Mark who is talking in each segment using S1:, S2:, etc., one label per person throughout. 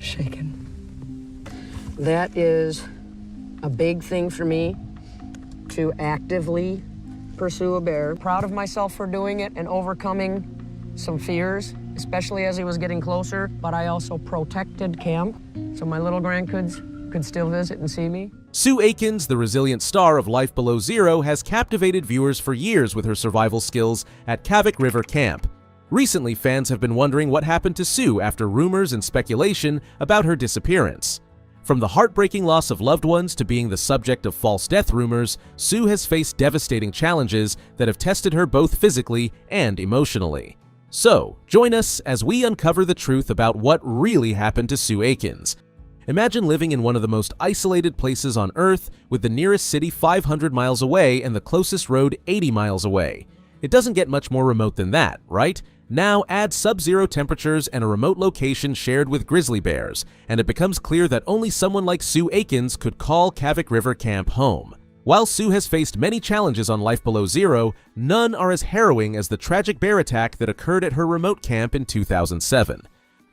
S1: shaken. That is a big thing for me, to actively pursue a bear. Proud of myself for doing it and overcoming some fears, especially as he was getting closer, but I also protected camp so my little grandkids could still visit and see me.
S2: Sue Aikens, the resilient star of Life Below Zero, has captivated viewers for years with her survival skills at Kavik River Camp. Recently, fans have been wondering what happened to Sue after rumors and speculation about her disappearance. From the heartbreaking loss of loved ones to being the subject of false death rumors, Sue has faced devastating challenges that have tested her both physically and emotionally. So, join us as we uncover the truth about what really happened to Sue Aikens. Imagine living in one of the most isolated places on Earth, with the nearest city 500 miles away and the closest road 80 miles away. It doesn't get much more remote than that, right? Now add sub-zero temperatures and a remote location shared with grizzly bears, and it becomes clear that only someone like Sue Aikens could call Kavik River Camp home. While Sue has faced many challenges on Life Below Zero, none are as harrowing as the tragic bear attack that occurred at her remote camp in 2007.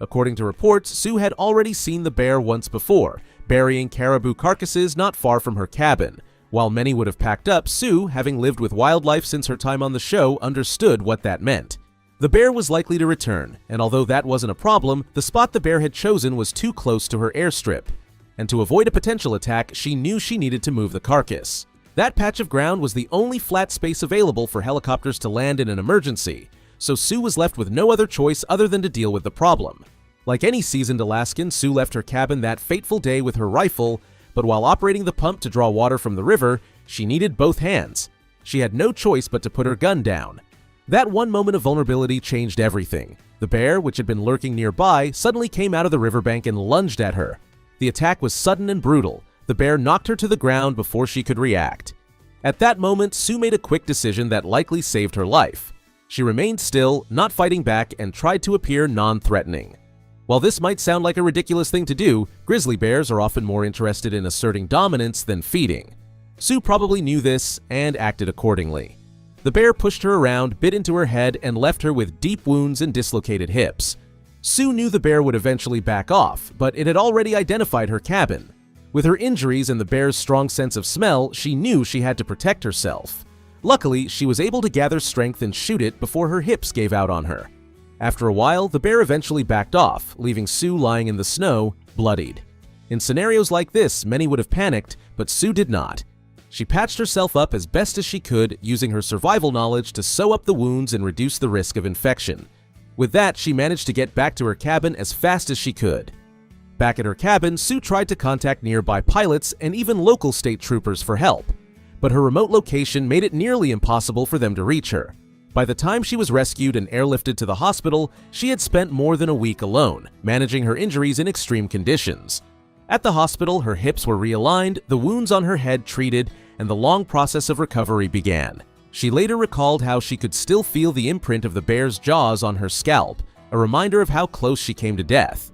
S2: According to reports, Sue had already seen the bear once before, burying caribou carcasses not far from her cabin. While many would have packed up, Sue, having lived with wildlife since her time on the show, understood what that meant. The bear was likely to return, and although that wasn't a problem, the spot the bear had chosen was too close to her airstrip. And to avoid a potential attack, she knew she needed to move the carcass. That patch of ground was the only flat space available for helicopters to land in an emergency, so Sue was left with no other choice other than to deal with the problem. Like any seasoned Alaskan, Sue left her cabin that fateful day with her rifle, but while operating the pump to draw water from the river, she needed both hands. She had no choice but to put her gun down. That one moment of vulnerability changed everything. The bear, which had been lurking nearby, suddenly came out of the riverbank and lunged at her. The attack was sudden and brutal. The bear knocked her to the ground before she could react. At that moment, Sue made a quick decision that likely saved her life. She remained still, not fighting back, and tried to appear non-threatening. While this might sound like a ridiculous thing to do, grizzly bears are often more interested in asserting dominance than feeding. Sue probably knew this and acted accordingly. The bear pushed her around, bit into her head, and left her with deep wounds and dislocated hips. Sue knew the bear would eventually back off, but it had already identified her cabin. With her injuries and the bear's strong sense of smell, she knew she had to protect herself. Luckily, she was able to gather strength and shoot it before her hips gave out on her. After a while, the bear eventually backed off, leaving Sue lying in the snow, bloodied. In scenarios like this, many would have panicked, but Sue did not. She patched herself up as best as she could, using her survival knowledge to sew up the wounds and reduce the risk of infection. With that, she managed to get back to her cabin as fast as she could. Back at her cabin, Sue tried to contact nearby pilots and even local state troopers for help, but her remote location made it nearly impossible for them to reach her. By the time she was rescued and airlifted to the hospital, she had spent more than a week alone, managing her injuries in extreme conditions. At the hospital, her hips were realigned, the wounds on her head treated, and the long process of recovery began. She later recalled how she could still feel the imprint of the bear's jaws on her scalp, a reminder of how close she came to death.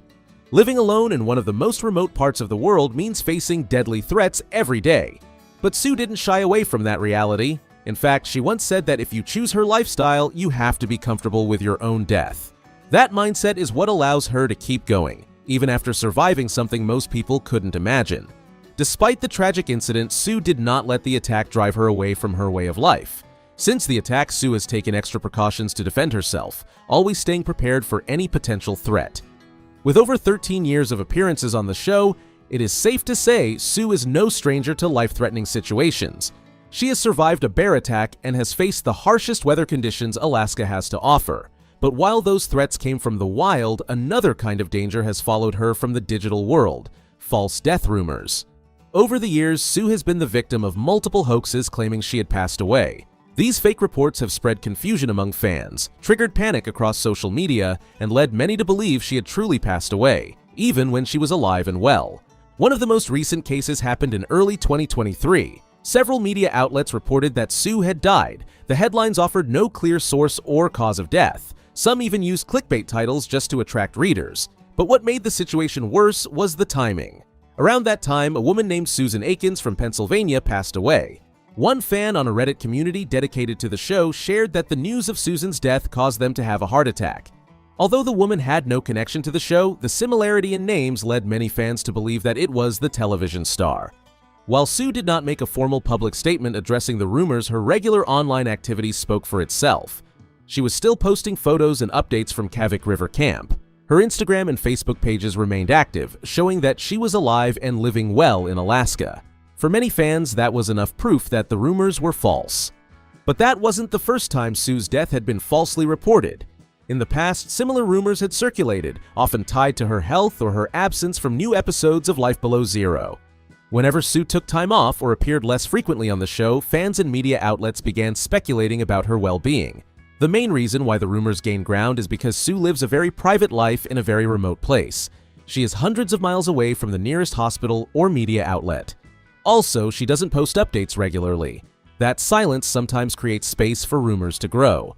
S2: Living alone in one of the most remote parts of the world means facing deadly threats every day. But Sue didn't shy away from that reality. In fact, she once said that if you choose her lifestyle, you have to be comfortable with your own death. That mindset is what allows her to keep going, even after surviving something most people couldn't imagine. Despite the tragic incident, Sue did not let the attack drive her away from her way of life. Since the attack, Sue has taken extra precautions to defend herself, always staying prepared for any potential threat. With over 13 years of appearances on the show, it is safe to say Sue is no stranger to life-threatening situations. She has survived a bear attack and has faced the harshest weather conditions Alaska has to offer. But while those threats came from the wild, another kind of danger has followed her from the digital world: false death rumors. Over the years, Sue has been the victim of multiple hoaxes claiming she had passed away. These fake reports have spread confusion among fans, triggered panic across social media, and led many to believe she had truly passed away, even when she was alive and well. One of the most recent cases happened in early 2023. Several media outlets reported that Sue had died. The headlines offered no clear source or cause of death. Some even used clickbait titles just to attract readers. But what made the situation worse was the timing. Around that time, a woman named Sue Aikens from Pennsylvania passed away. One fan on a Reddit community dedicated to the show shared that the news of Susan's death caused them to have a heart attack. Although the woman had no connection to the show, the similarity in names led many fans to believe that it was the television star. While Sue did not make a formal public statement addressing the rumors, her regular online activities spoke for itself. She was still posting photos and updates from Kavik River Camp. Her Instagram and Facebook pages remained active, showing that she was alive and living well in Alaska. For many fans, that was enough proof that the rumors were false. But that wasn't the first time Sue's death had been falsely reported. In the past, similar rumors had circulated, often tied to her health or her absence from new episodes of Life Below Zero. Whenever Sue took time off or appeared less frequently on the show, fans and media outlets began speculating about her well-being. The main reason why the rumors gained ground is because Sue lives a very private life in a very remote place. She is hundreds of miles away from the nearest hospital or media outlet. Also, she doesn't post updates regularly. That silence sometimes creates space for rumors to grow.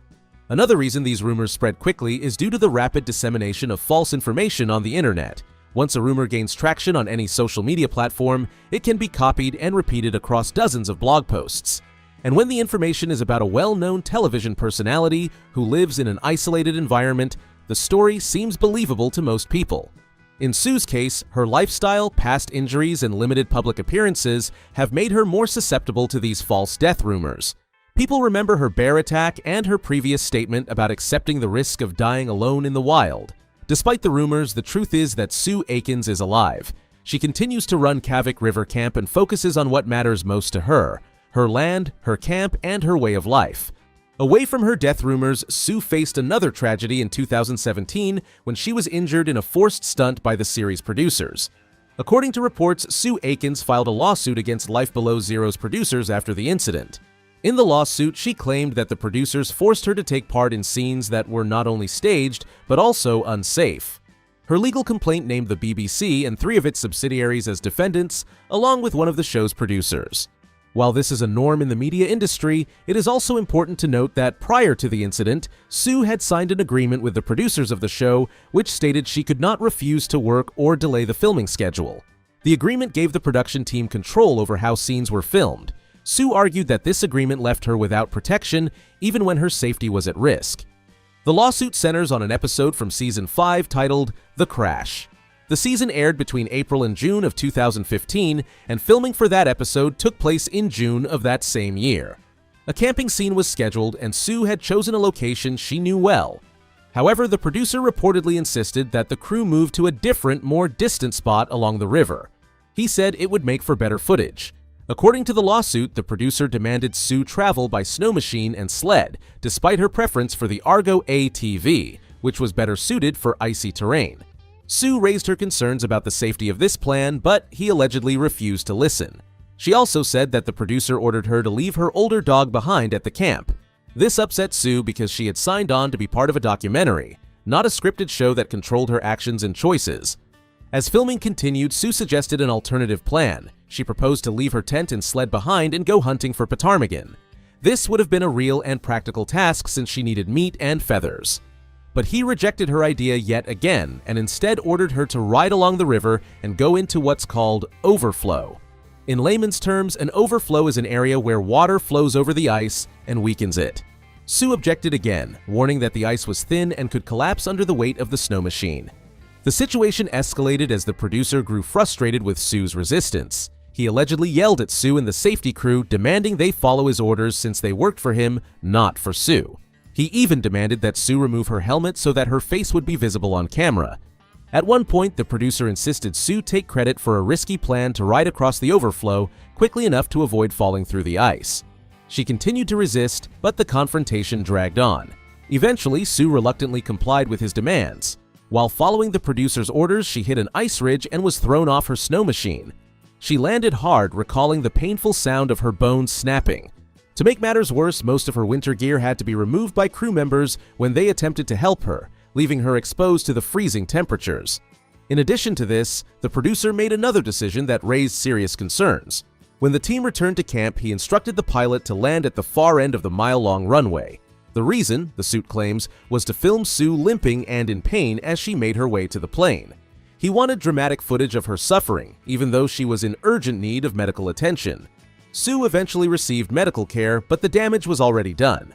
S2: Another reason these rumors spread quickly is due to the rapid dissemination of false information on the internet. Once a rumor gains traction on any social media platform, it can be copied and repeated across dozens of blog posts. And when the information is about a well-known television personality who lives in an isolated environment, the story seems believable to most people. In Sue's case, her lifestyle, past injuries, and limited public appearances have made her more susceptible to these false death rumors. People remember her bear attack and her previous statement about accepting the risk of dying alone in the wild. Despite the rumors, the truth is that Sue Aikens is alive. She continues to run Kavik River Camp and focuses on what matters most to her: her land, her camp, and her way of life. Away from her death rumors, Sue faced another tragedy in 2017 when she was injured in a forced stunt by the series producers. According to reports, Sue Aikens filed a lawsuit against Life Below Zero's producers after the incident. In the lawsuit, she claimed that the producers forced her to take part in scenes that were not only staged, but also unsafe. Her legal complaint named the BBC and 3 of its subsidiaries as defendants, along with one of the show's producers. While this is a norm in the media industry, it is also important to note that prior to the incident, Sue had signed an agreement with the producers of the show which stated she could not refuse to work or delay the filming schedule. The agreement gave the production team control over how scenes were filmed. Sue argued that this agreement left her without protection even when her safety was at risk. The lawsuit centers on an episode from Season 5 titled The Crash. The season aired between April and June of 2015, and filming for that episode took place in June of that same year. A camping scene was scheduled, and Sue had chosen a location she knew well. However, the producer reportedly insisted that the crew move to a different, more distant spot along the river. He said it would make for better footage. According to the lawsuit, the producer demanded Sue travel by snow machine and sled, despite her preference for the Argo ATV, which was better suited for icy terrain. Sue raised her concerns about the safety of this plan, but he allegedly refused to listen. She also said that the producer ordered her to leave her older dog behind at the camp. This upset Sue because she had signed on to be part of a documentary, not a scripted show that controlled her actions and choices. As filming continued, Sue suggested an alternative plan. She proposed to leave her tent and sled behind and go hunting for ptarmigan. This would have been a real and practical task since she needed meat and feathers. But he rejected her idea yet again and instead ordered her to ride along the river and go into what's called overflow. In layman's terms, an overflow is an area where water flows over the ice and weakens it. Sue objected again, warning that the ice was thin and could collapse under the weight of the snow machine. The situation escalated as the producer grew frustrated with Sue's resistance. He allegedly yelled at Sue and the safety crew, demanding they follow his orders since they worked for him, not for Sue. He even demanded that Sue remove her helmet so that her face would be visible on camera. At one point, the producer insisted Sue take credit for a risky plan to ride across the overflow quickly enough to avoid falling through the ice. She continued to resist, but the confrontation dragged on. Eventually, Sue reluctantly complied with his demands. While following the producer's orders, she hit an ice ridge and was thrown off her snow machine. She landed hard, recalling the painful sound of her bones snapping. To make matters worse, most of her winter gear had to be removed by crew members when they attempted to help her, leaving her exposed to the freezing temperatures. In addition to this, the producer made another decision that raised serious concerns. When the team returned to camp, he instructed the pilot to land at the far end of the mile-long runway. The reason, the suit claims, was to film Sue limping and in pain as she made her way to the plane. He wanted dramatic footage of her suffering, even though she was in urgent need of medical attention. Sue eventually received medical care, but the damage was already done.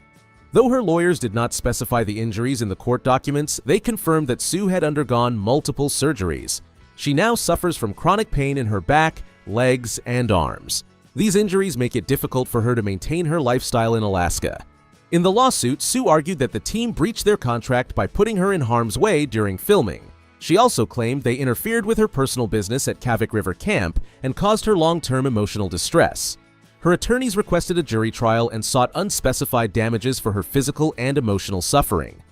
S2: Though her lawyers did not specify the injuries in the court documents, they confirmed that Sue had undergone multiple surgeries. She now suffers from chronic pain in her back, legs, and arms. These injuries make it difficult for her to maintain her lifestyle in Alaska. In the lawsuit, Sue argued that the team breached their contract by putting her in harm's way during filming. She also claimed they interfered with her personal business at Kavik River Camp and caused her long-term emotional distress. Her attorneys requested a jury trial and sought unspecified damages for her physical and emotional suffering.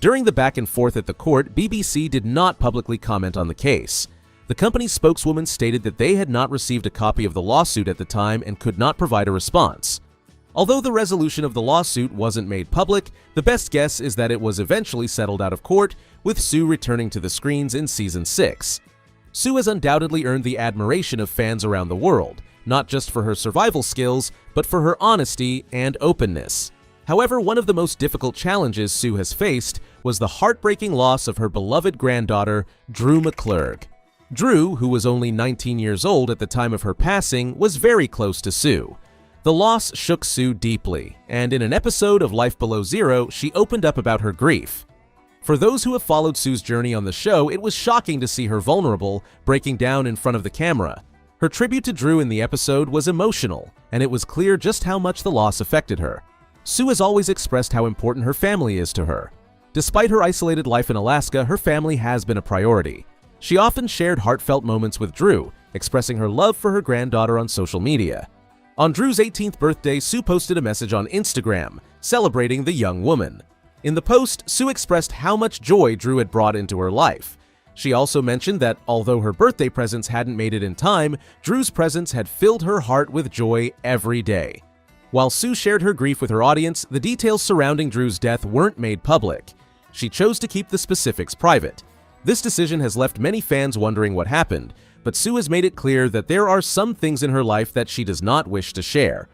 S2: During the back and forth at the court, BBC did not publicly comment on the case. The company's spokeswoman stated that they had not received a copy of the lawsuit at the time and could not provide a response. Although the resolution of the lawsuit wasn't made public, the best guess is that it was eventually settled out of court, with Sue returning to the screens in Season 6. Sue has undoubtedly earned the admiration of fans around the world, not just for her survival skills, but for her honesty and openness. However, one of the most difficult challenges Sue has faced was the heartbreaking loss of her beloved granddaughter, Drew McClurg. Drew, who was only 19 years old at the time of her passing, was very close to Sue. The loss shook Sue deeply, and in an episode of Life Below Zero, she opened up about her grief. For those who have followed Sue's journey on the show, it was shocking to see her vulnerable, breaking down in front of the camera. Her tribute to Drew in the episode was emotional, and it was clear just how much the loss affected her. Sue has always expressed how important her family is to her. Despite her isolated life in Alaska, her family has been a priority. She often shared heartfelt moments with Drew, expressing her love for her granddaughter on social media. On Drew's 18th birthday, Sue posted a message on Instagram, celebrating the young woman. In the post, Sue expressed how much joy Drew had brought into her life. She also mentioned that although her birthday presents hadn't made it in time, Drew's presence had filled her heart with joy every day. While Sue shared her grief with her audience, the details surrounding Drew's death weren't made public. She chose to keep the specifics private. This decision has left many fans wondering what happened, but Sue has made it clear that there are some things in her life that she does not wish to share.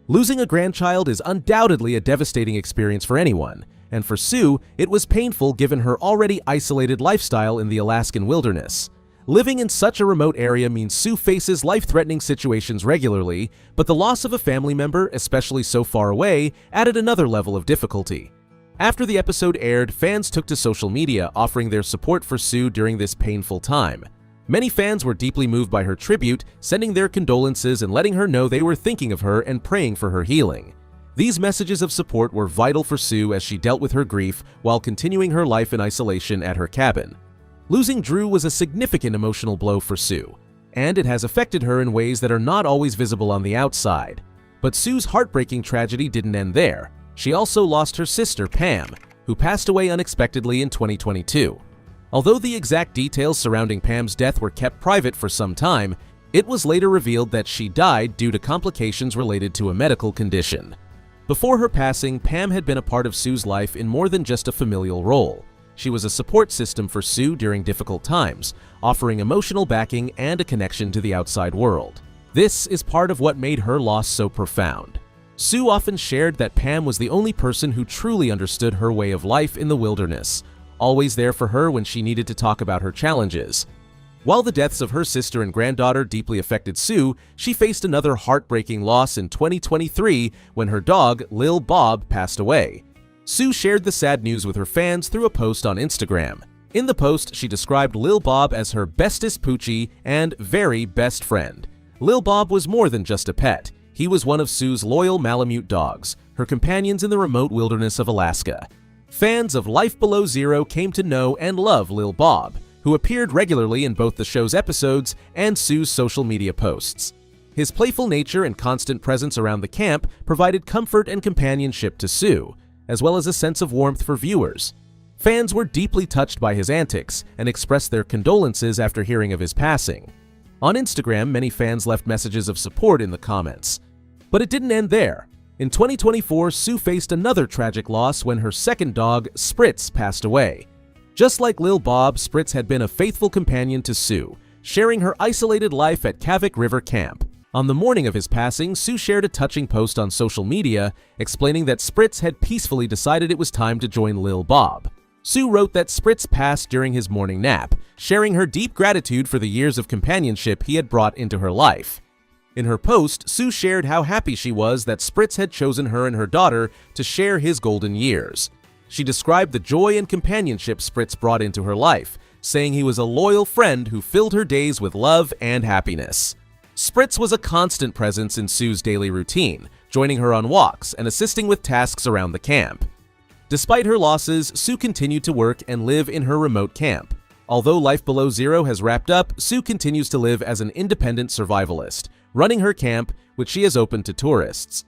S2: Losing a grandchild is undoubtedly a devastating experience for anyone, and for Sue, it was painful given her already isolated lifestyle in the Alaskan wilderness. Living in such a remote area means Sue faces life-threatening situations regularly, but the loss of a family member, especially so far away, added another level of difficulty. After the episode aired, fans took to social media offering their support for Sue during this painful time. Many fans were deeply moved by her tribute, sending their condolences and letting her know they were thinking of her and praying for her healing. These messages of support were vital for Sue as she dealt with her grief while continuing her life in isolation at her cabin. Losing Drew was a significant emotional blow for Sue, and it has affected her in ways that are not always visible on the outside. But Sue's heartbreaking tragedy didn't end there. She also lost her sister, Pam, who passed away unexpectedly in 2022. Although the exact details surrounding Pam's death were kept private for some time, it was later revealed that she died due to complications related to a medical condition. Before her passing, Pam had been a part of Sue's life in more than just a familial role. She was a support system for Sue during difficult times, offering emotional backing and a connection to the outside world. This is part of what made her loss so profound. Sue often shared that Pam was the only person who truly understood her way of life in the wilderness, always there for her when she needed to talk about her challenges. While the deaths of her sister and granddaughter deeply affected Sue, she faced another heartbreaking loss in 2023 when her dog, Lil Bob, passed away. Sue shared the sad news with her fans through a post on Instagram. In the post, she described Lil Bob as her bestest poochie and very best friend. Lil Bob was more than just a pet. He was one of Sue's loyal Malamute dogs, her companions in the remote wilderness of Alaska. Fans of Life Below Zero came to know and love Lil Bob, who appeared regularly in both the show's episodes and Sue's social media posts. His playful nature and constant presence around the camp provided comfort and companionship to Sue, as well as a sense of warmth for viewers. Fans were deeply touched by his antics and expressed their condolences after hearing of his passing. On Instagram, many fans left messages of support in the comments. But it didn't end there. In 2024, Sue faced another tragic loss when her second dog, Spritz, passed away. Just like Lil Bob, Spritz had been a faithful companion to Sue, sharing her isolated life at Kavik River Camp. On the morning of his passing, Sue shared a touching post on social media explaining that Spritz had peacefully decided it was time to join Lil Bob. Sue wrote that Spritz passed during his morning nap, sharing her deep gratitude for the years of companionship he had brought into her life. In her post, Sue shared how happy she was that Spritz had chosen her and her daughter to share his golden years. She described the joy and companionship Spritz brought into her life, saying he was a loyal friend who filled her days with love and happiness. Spritz was a constant presence in Sue's daily routine, joining her on walks and assisting with tasks around the camp. Despite her losses, Sue continued to work and live in her remote camp. Although Life Below Zero has wrapped up, Sue continues to live as an independent survivalist, running her camp, which she has opened to tourists.